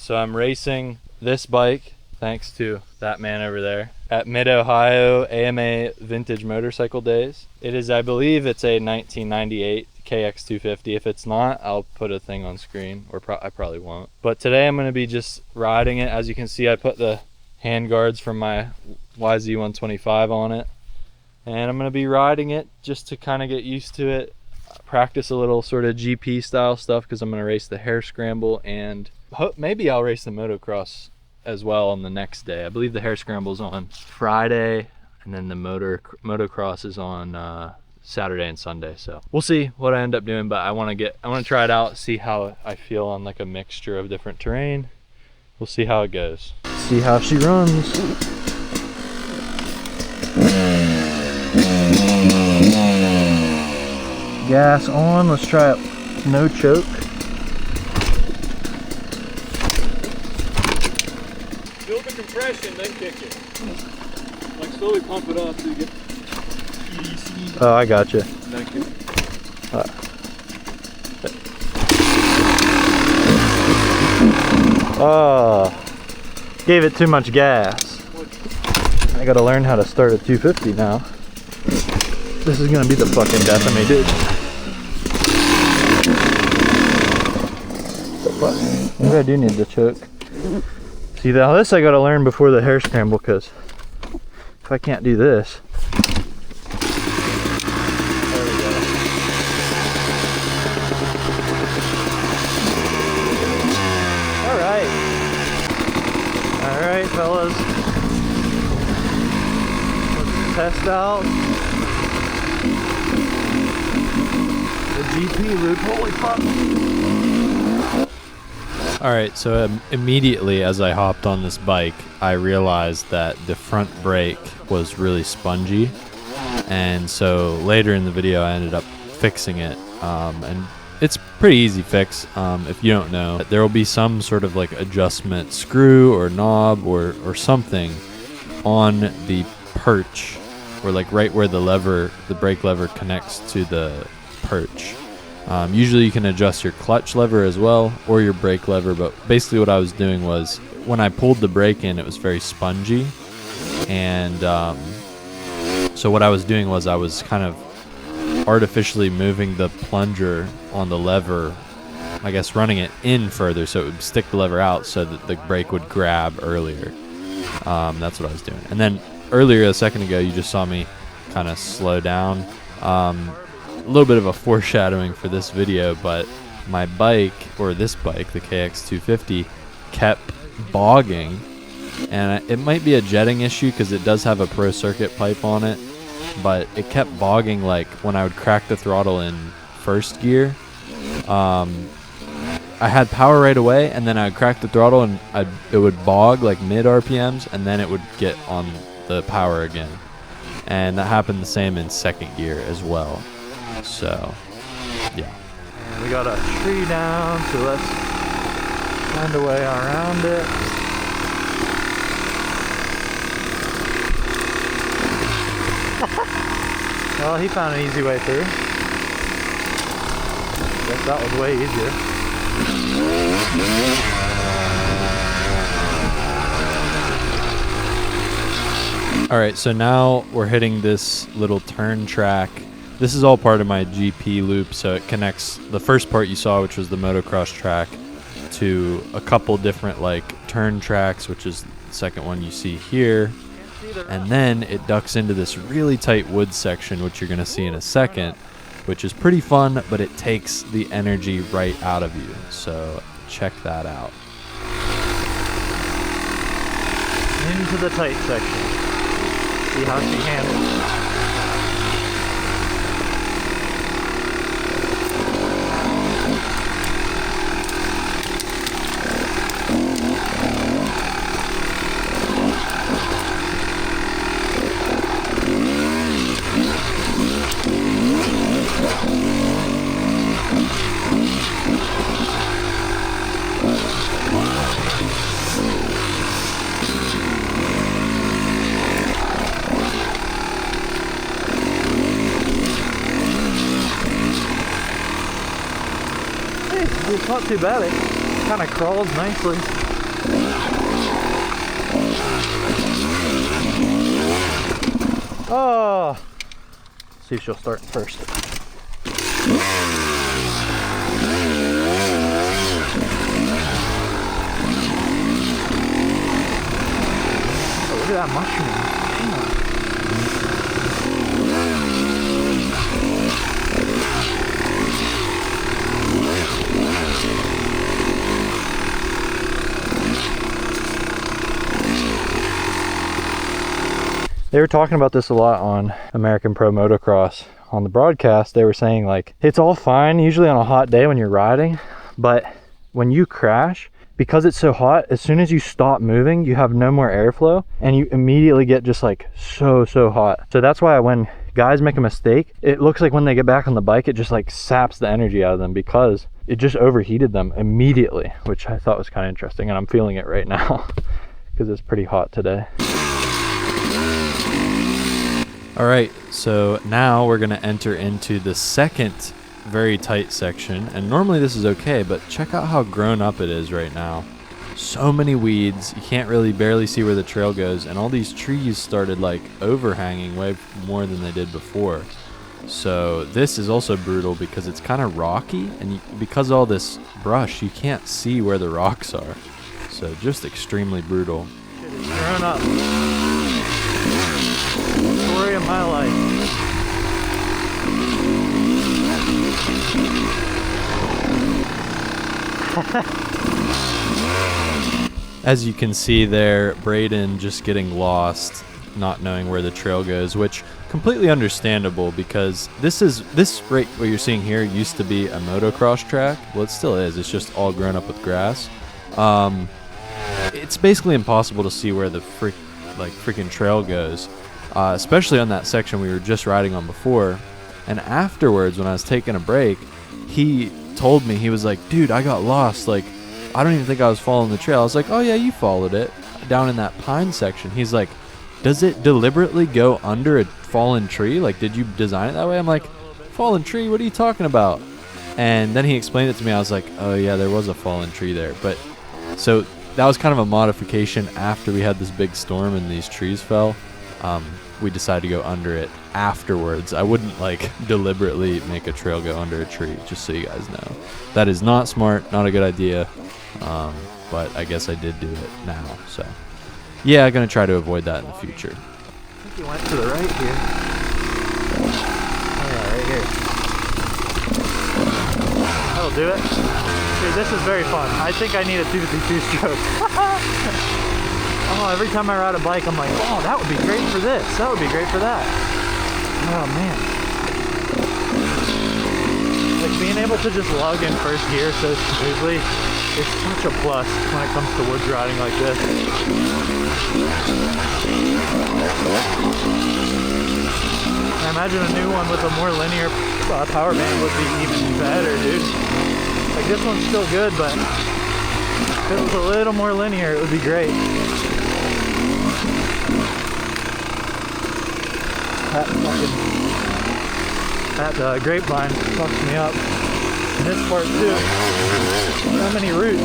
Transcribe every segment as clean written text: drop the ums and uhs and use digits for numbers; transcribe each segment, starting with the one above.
so I'm racing this bike thanks to that man over there at Mid-Ohio AMA Vintage Motorcycle Days. It is, I believe it's a 1998 KX250. If it's not, I'll put a thing on screen, or I probably won't. But today I'm going to be just riding it. As you can see, I put the hand guards from my YZ125 on it, and I'm going to be riding it just to kind of get used to it, practice a little sort of GP style stuff, because I'm going to race the hare scramble, and maybe I'll race the motocross as well on the next day. I believe the hare scramble's on Friday, and then the motocross is on Saturday and Sunday. So we'll see what I end up doing, but I want to try it out, see how I feel on like a mixture of different terrain. We'll see how it goes. See how she runs. Gas on. Let's try it. No choke. Build the compression, then kick it. Like slowly pump it up so you get easy. Oh, I got you. Thank you. Oh, gave it too much gas. I gotta learn how to start a 250 now. This is gonna be the fucking death of me, dude. Maybe I do need to choke. See, now this I gotta learn before the hare scramble, because if I can't do this. There we go. Alright, fellas. Let's test out the GP loop. Holy fuck. Alright, so immediately as I hopped on this bike, I realized that the front brake was really spongy, and so later in the video I ended up fixing it, and it's pretty easy fix. If you don't know, there will be some sort of like adjustment screw or knob or something on the perch, or like right where the brake lever connects to the perch. Usually you can adjust your clutch lever as well, or your brake lever, but basically what I was doing was, when I pulled the brake in, it was very spongy, and so what I was doing was I was kind of artificially moving the plunger on the lever, I guess running it in further so it would stick the lever out so that the brake would grab earlier. That's what I was doing. And then earlier, a second ago, you just saw me kind of slow down. A little bit of a foreshadowing for this video, but my bike, or this bike, the KX250, kept bogging, and it might be a jetting issue because it does have a pro circuit pipe on it, but it kept bogging. Like when I would crack the throttle in first gear, I had power right away, and then I would crack the throttle and it would bog like mid RPMs, and then it would get on the power again, and that happened the same in second gear as well. So yeah, and we got a tree down, so let's find a way around it. Well, he found an easy way through. Guess that was way easier. Alright, so now we're hitting this little turn track. This is all part of my GP loop, so it connects the first part you saw, which was the motocross track, to a couple different like turn tracks, which is the second one you see here. And then it ducks into this really tight wood section, which you're going to see in a second, which is pretty fun, but it takes the energy right out of you. So check that out. Into the tight section. See how she handles it. It's not too bad. It kind of crawls nicely. Oh, let's see if she'll start first. Oh, look at that mushroom. They were talking about this a lot on American Pro Motocross. On the broadcast, they were saying like, it's all fine usually on a hot day when you're riding, but when you crash, because it's so hot, as soon as you stop moving, you have no more airflow and you immediately get just like so hot. So that's why when guys make a mistake, it looks like when they get back on the bike, it just like saps the energy out of them because it just overheated them immediately, which I thought was kind of interesting, and I'm feeling it right now because it's pretty hot today. All right, so now we're gonna enter into the second very tight section, and normally this is okay, but check out how grown up it is right now. So many weeds, you can't really barely see where the trail goes, and all these trees started like overhanging way more than they did before. So this is also brutal because it's kind of rocky, and because of all this brush, you can't see where the rocks are. So just extremely brutal. It is grown up. Story of my life. As you can see there, Braden just getting lost, not knowing where the trail goes, which completely understandable because this right what you're seeing here used to be a motocross track. Well, it still is. It's just all grown up with grass. It's basically impossible to see where the freaking trail goes. Especially on that section we were just riding on before. And afterwards, when I was taking a break, he told me, he was like, dude, I got lost. Like, I don't even think I was following the trail. I was like, oh yeah, you followed it down in that pine section. He's like, does it deliberately go under a fallen tree? Like, did you design it that way? I'm like, fallen tree? What are you talking about? And then he explained it to me. I was like, oh yeah, there was a fallen tree there. But so that was kind of a modification after we had this big storm and these trees fell. We decided to go under it afterwards. I wouldn't like deliberately make a trail go under a tree, just so you guys know. That is not smart, not a good idea, but I guess I did do it now. So yeah, I'm gonna try to avoid that in the future. I think you went to the right here. Oh yeah, right here. That'll do it. Dude, this is very fun. I think I need a 252 stroke. Oh, every time I ride a bike, I'm like, oh, that would be great for this. That would be great for that. Oh, man. Like, being able to just lug in first gear so smoothly is such a plus when it comes to woods riding like this. I imagine a new one with a more linear power band would be even better, dude. Like, this one's still good, but if it was a little more linear, it would be great. That grapevine fucks me up. And this part too. So many roots.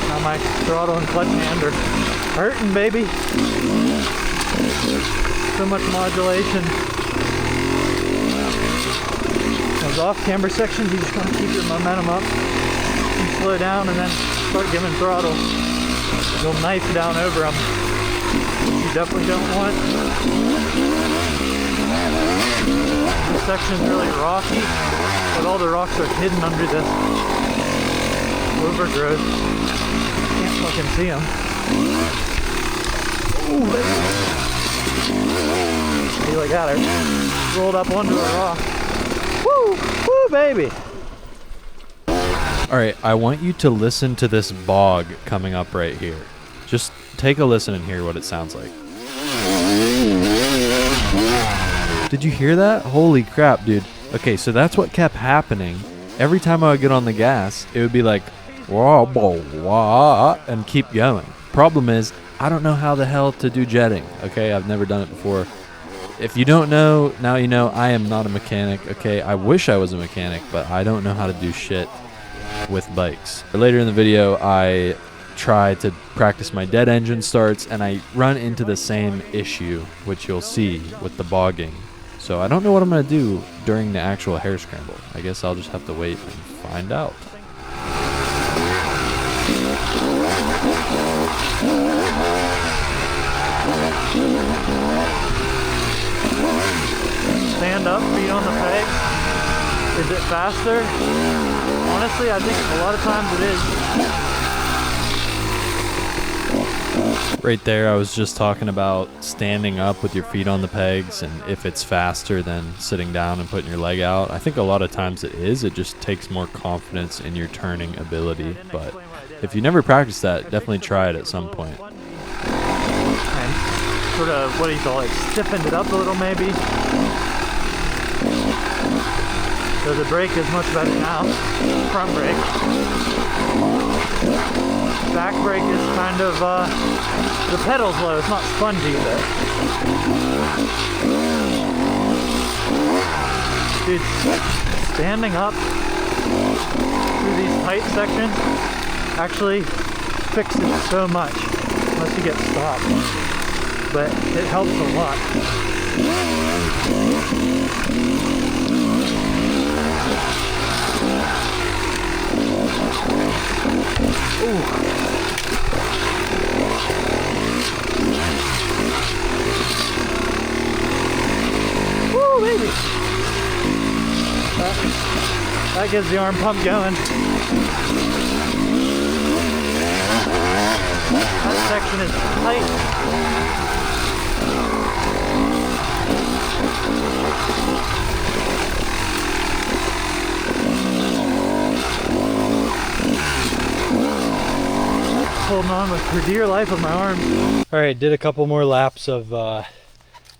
Now my throttle and clutch hand are hurting, baby. So much modulation. Those off-camber sections, you just want to keep your momentum up and slow down and then start giving throttle. You'll knife down over them. You definitely don't want. This section's really rocky, but all the rocks are hidden under this overgrowth. Can't fucking see them. Ooh, see, like that, I rolled up onto a rock. Woo, woo, baby. All right, I want you to listen to this bog coming up right here. Just take a listen and hear what it sounds like. Did you hear that? Holy crap, dude. Okay, so that's what kept happening. Every time I would get on the gas, it would be like, wah, wah, wah, and keep going. Problem is, I don't know how the hell to do jetting, okay? I've never done it before. If you don't know, now you know. I am not a mechanic, okay? I wish I was a mechanic, but I don't know how to do shit with bikes. Later in the video, I try to practice my dead engine starts, and I run into the same issue, which you'll see with the bogging. So I don't know what I'm going to do during the actual hare scramble. I guess I'll just have to wait and find out. Stand up, feet on the peg. Is it faster? Honestly, I think a lot of times it is. Right there, I was just talking about standing up with your feet on the pegs, and if it's faster than sitting down and putting your leg out. I think a lot of times it is. It just takes more confidence in your turning ability. But if you never practice that, definitely try it at some point. And sort of, what do you call it, stiffened it up a little maybe. So the brake is much better now. Front brake. Back brake is kind of, the pedal's low, it's not spongy though. Dude, standing up through these tight sections actually fixes so much, unless you get stopped. But it helps a lot. Ooh. Woo, baby! That gets the arm pump going. That section is tight. Holding on with for dear life of my arms. All right, did a couple more laps of the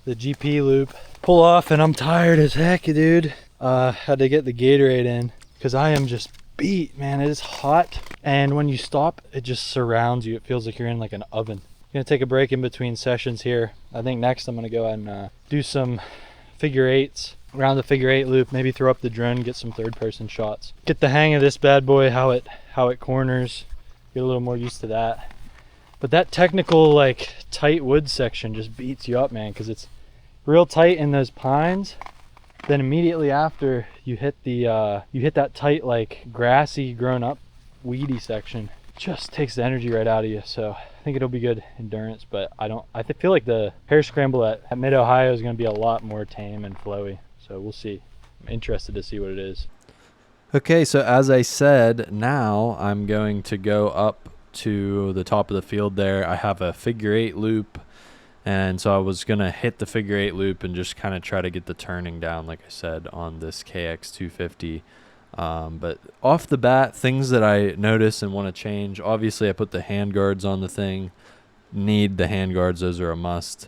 GP loop. Pull off and I'm tired as heck, dude. Had to get the Gatorade in because I am just beat, man. It is hot, and when you stop, it just surrounds you. It feels like you're in like an oven. Gonna take a break in between sessions here. I think next I'm gonna go and do some figure eights around the figure eight loop, maybe throw up the drone, get some third person shots. Get the hang of this bad boy, how it corners. Get a little more used to that. But that technical, like, tight wood section just beats you up, man, because it's real tight in those pines. Then immediately after you hit the you hit that tight, like, grassy, grown up, weedy section. Just takes the energy right out of you. So I think it'll be good endurance, but I feel like the hare scramble at Mid Ohio is going to be a lot more tame and flowy. So we'll see. I'm interested to see what it is. Okay, so as I said, now I'm going to go up to the top of the field there. I have a figure eight loop, and so I was going to hit the figure eight loop and just kind of try to get the turning down, like I said, on this KX250. But off the bat, things that I notice and want to change, obviously I put the hand guards on the thing. Need the hand guards, those are a must.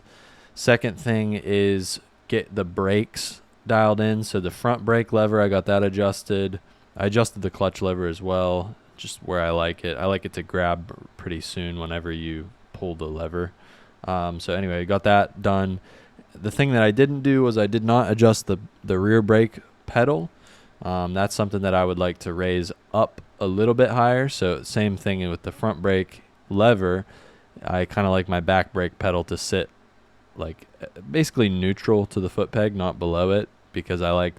Second thing is get the brakes dialed in. So the front brake lever, I got that adjusted. I adjusted the clutch lever as well, just where I like it. I like it to grab pretty soon whenever you pull the lever. So anyway, I got that done. The thing that I didn't do was I did not adjust the rear brake pedal. That's something that I would like to raise up a little bit higher. So same thing with the front brake lever. I kind of like my back brake pedal to sit like basically neutral to the foot peg, not below it, because I like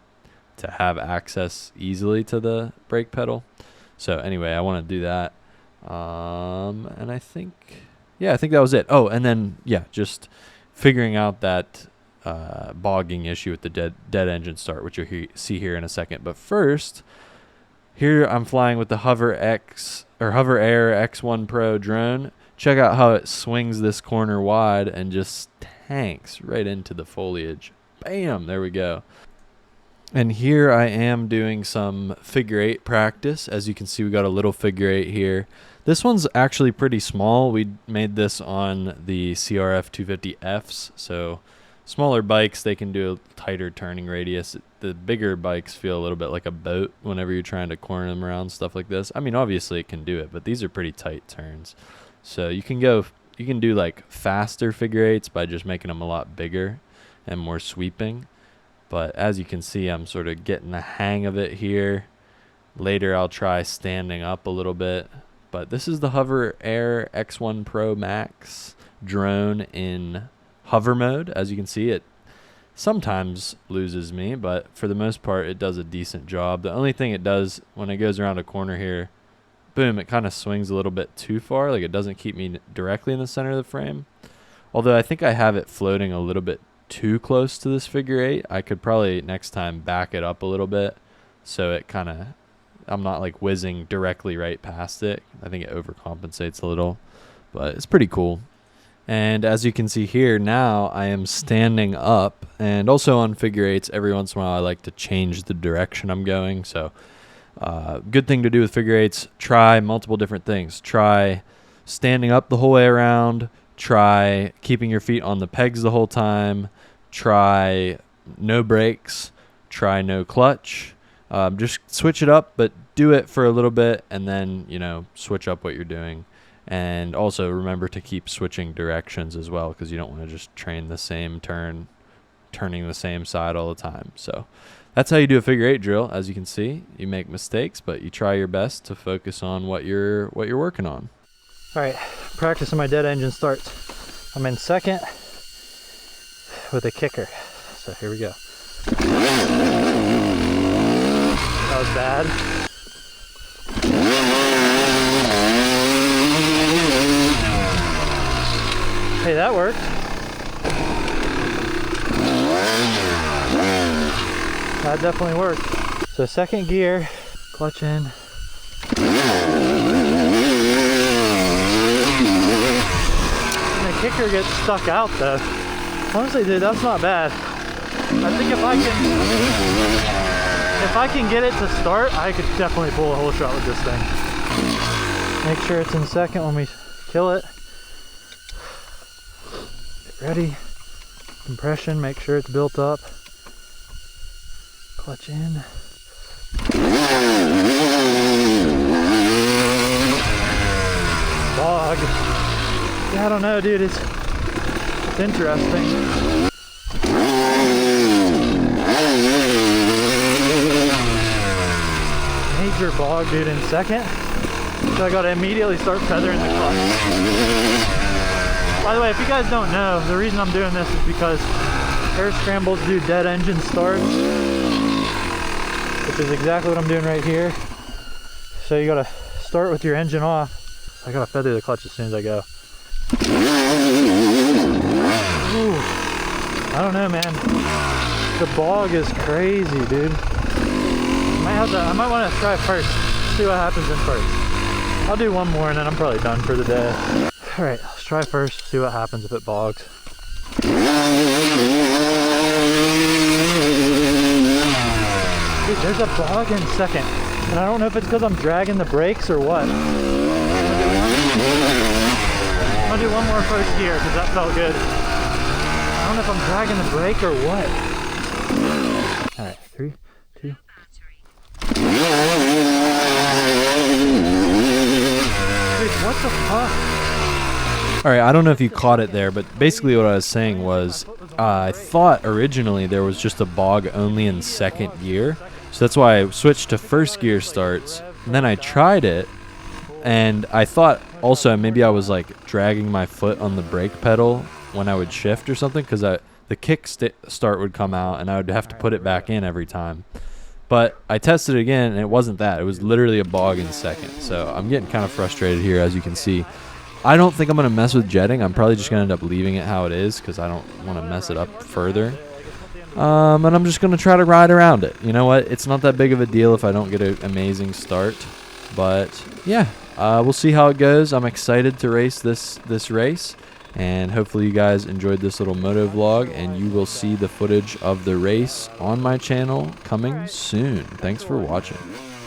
to have access easily to the brake pedal. So anyway, I want to do that. And I think that was it. Oh, and then, yeah, just figuring out that bogging issue with the dead engine start, which you'll see here in a second. But first, here I'm flying with the Hover Air X1 Pro drone. Check out how it swings this corner wide and just tanks right into the foliage. Bam, there we go. And here I am doing some figure eight practice. As you can see, we got a little figure eight here. This one's actually pretty small. We made this on the CRF 250Fs, so smaller bikes, they can do a tighter turning radius. The bigger bikes feel a little bit like a boat whenever you're trying to corner them around, stuff like this. I mean, obviously it can do it, but these are pretty tight turns. So you can do like faster figure eights by just making them a lot bigger and more sweeping. But as you can see, I'm sort of getting the hang of it here. Later, I'll try standing up a little bit But this is the Hover Air X1 Pro Max drone in hover mode. As you can see, it sometimes loses me, but for the most part it does a decent job. The only thing it does when it goes around a corner here, boom, it kind of swings a little bit too far. Like, it doesn't keep me directly in the center of the frame. Although I think I have it floating a little bit too close to this figure 8. I could probably next time back it up a little bit so it kind of, I'm not like whizzing directly right past it. I think it overcompensates a little, but it's pretty cool. And as you can see here, now I am standing up, and also on figure 8s, every once in a while I like to change the direction I'm going. So good thing to do with figure 8s, try multiple different things. Try standing up the whole way around, try keeping your feet on the pegs the whole time, try no brakes, try no clutch. Just switch it up, but do it for a little bit, and then, you know, switch up what you're doing. And also remember to keep switching directions as well, because you don't want to just train the same turning the same side all the time. So that's how you do a figure 8 drill. As you can see, you make mistakes, but you try your best to focus on what you're working on. All right, practicing my dead engine starts. I'm in second with a kicker. So here we go. That was bad. Hey, that worked. That definitely worked. So second gear, clutch in. And the kicker gets stuck out though. Honestly, dude, that's not bad. I think if I can get it to start, I could definitely pull a whole shot with this thing. Make sure it's in second when we kill it. Get ready. Compression, make sure it's built up. Clutch in. Bog. Yeah, I don't know, dude. It's interesting. Major bog, dude, in second. So I gotta immediately start feathering the clutch. By the way, if you guys don't know, the reason I'm doing this is because air scrambles do dead engine starts, which is exactly what I'm doing right here. So you gotta start with your engine off. I gotta feather the clutch as soon as I go. Ooh, I don't know, man. The bog is crazy, dude. I might want to try first, see what happens in first. I'll do one more and then I'm probably done for the day. All right, let's try first, see what happens if it bogs. Dude, there's a bog in second, and I don't know if it's because I'm dragging the brakes or what. I'm gonna do one more first gear because that felt good. I don't know if I'm dragging the brake or what. All right, 3, 2. Dude, what the fuck? All right, I don't know if you caught it there, but basically what I was saying was I thought originally there was just a bog only in second gear. So that's why I switched to first gear starts. And then I tried it, and I thought also maybe I was like dragging my foot on the brake pedal when I would shift or something, because the kick start would come out and I would have to put it back in every time. But I tested it again, and it wasn't that. It was literally a bog in second. So I'm getting kind of frustrated here, as you can see. I don't think I'm going to mess with jetting. I'm probably just going to end up leaving it how it is because I don't want to mess it up further. And I'm just going to try to ride around it. You know what? It's not that big of a deal if I don't get an amazing start. But, yeah, we'll see how it goes. I'm excited to race this race. And hopefully you guys enjoyed this little moto vlog, and you will see the footage of the race on my channel coming soon. Thanks for watching.